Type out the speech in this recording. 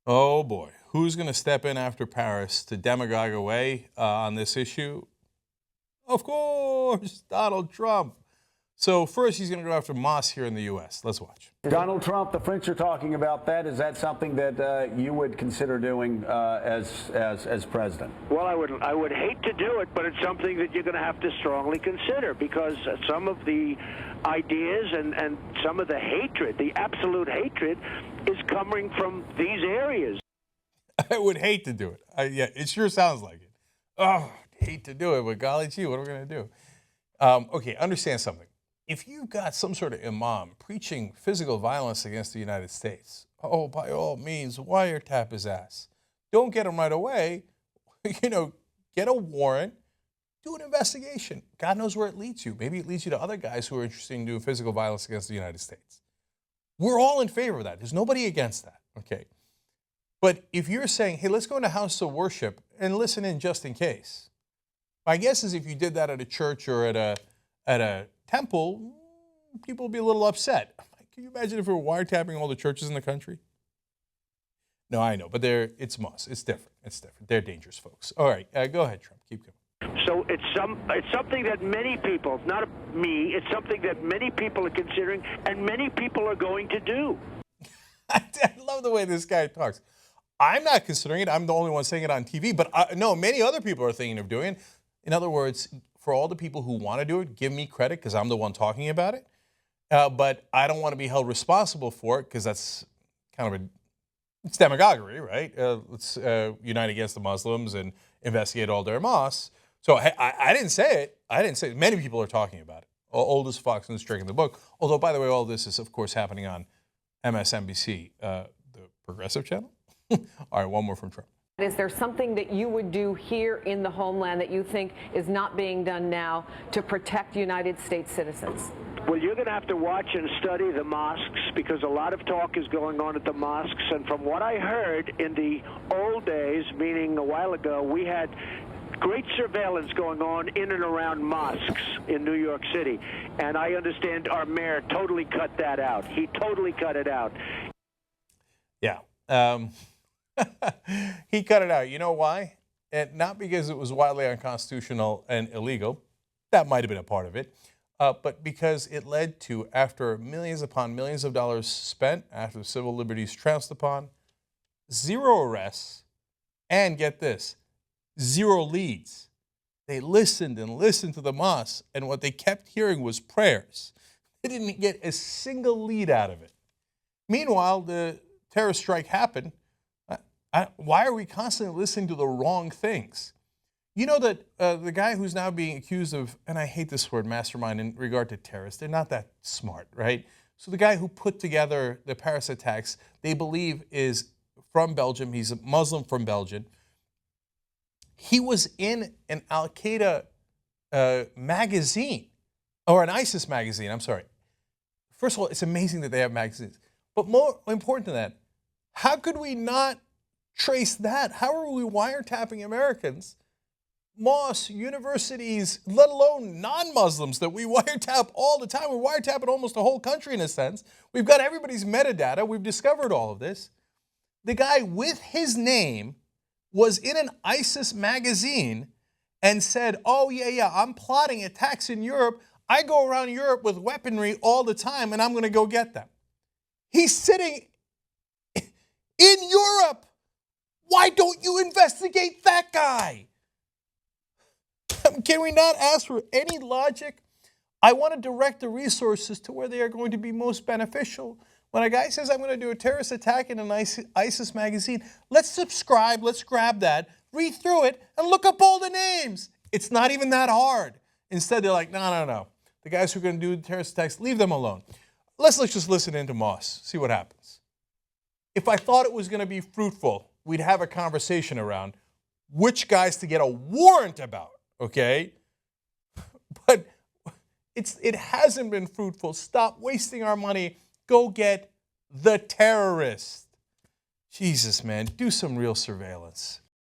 Oh boy, who's going to step in after Paris to demagogue away on this issue? Of course, Donald Trump. So first, he's going to go after Mosques here in the U.S. Let's watch. Donald Trump, the French are talking about that. Is that something that you would consider doing as president? Well, I would hate to do it, but it's something that you're going to have to strongly consider because some of the ideas and some of the hatred, the absolute hatred, is coming from these areas. I would hate to do it. Yeah, it sure sounds like it. Oh, hate to do it, but golly gee, what are we going to do? Okay, understand something. If you've got some sort of imam preaching physical violence against the United States, oh, by all means, wiretap his ass. Don't get him right away. Get a warrant, do an investigation. God knows where it leads you. Maybe it leads you to other guys who are interested in doing physical violence against the United States. We're all in favor of that. There's nobody against that, okay? But if you're saying, hey, let's go into house of worship and listen in just in case, my guess is if you did that at a church or at a temple, people would be a little upset. Can you imagine if we were wiretapping all the churches in the country? No, I know, but it's mosques. It's different. It's different. They're dangerous folks. All right, go ahead, Trump. Keep going. So it's something that many people, not me, it's something that many people are considering and many people are going to do. I love the way this guy talks. I'm not considering it. I'm the only one saying it on TV, but no, many other people are thinking of doing it. In other words, for all the people who want to do it, give me credit because I'm the one talking about it. But I don't want to be held responsible for it because that's kind of it's demagoguery, right? Let's unite against the Muslims and investigate all their mosques. So I didn't say it. I didn't say it. Many people are talking about it. Old as Fox News drinking the book. Although, by the way, all this is, of course, happening on MSNBC, the progressive channel. All right, one more from Trump. Is there something that you would do here in the homeland that you think is not being done now to protect United States citizens? Well, you're going to have to watch and study the mosques because a lot of talk is going on at the mosques. And from what I heard in the old days, meaning a while ago, we had great surveillance going on in and around mosques in New York City. And I understand our mayor totally cut that out. He totally cut it out. Yeah. He cut it out. You know why? Not because it was wildly unconstitutional and illegal. That might have been a part of it. But because it led to, after millions upon millions of dollars spent, after civil liberties trounced upon, 0 arrests, and get this, 0 leads. They listened and listened to the mosque, and what they kept hearing was prayers. They didn't get a single lead out of it. Meanwhile, the terrorist strike happened. Why are we constantly listening to the wrong things? You know that the guy who's now being accused of, and I hate this word, mastermind in regard to terrorists, they're not that smart, right? So the guy who put together the Paris attacks, they believe is from Belgium. He's a Muslim from Belgium. He was in an Al-Qaeda magazine, or an ISIS magazine, I'm sorry. First of all, it's amazing that they have magazines. But more important than that, how could we not trace that? How are we wiretapping Americans, mosques, universities, let alone non-Muslims that we wiretap all the time? We're wiretapping almost the whole country in a sense. We've got everybody's metadata. We've discovered all of this. The guy with his name was in an ISIS magazine and said, oh, yeah, I'm plotting attacks in Europe. I go around Europe with weaponry all the time, and I'm going to go get them. He's sitting in Europe. Why don't you investigate that guy? Can we not ask for any logic? I want to direct the resources to where they are going to be most beneficial. When a guy says, I'm going to do a terrorist attack in an ISIS magazine, let's subscribe, let's grab that, read through it, and look up all the names. It's not even that hard. Instead, they're like, no. The guys who are going to do the terrorist attacks, leave them alone. Let's just listen into Moss, see what happens. If I thought it was going to be fruitful, we'd have a conversation around which guys to get a warrant about, okay? But it hasn't been fruitful. Stop wasting our money. Go get the terrorist. Jesus, man, do some real surveillance.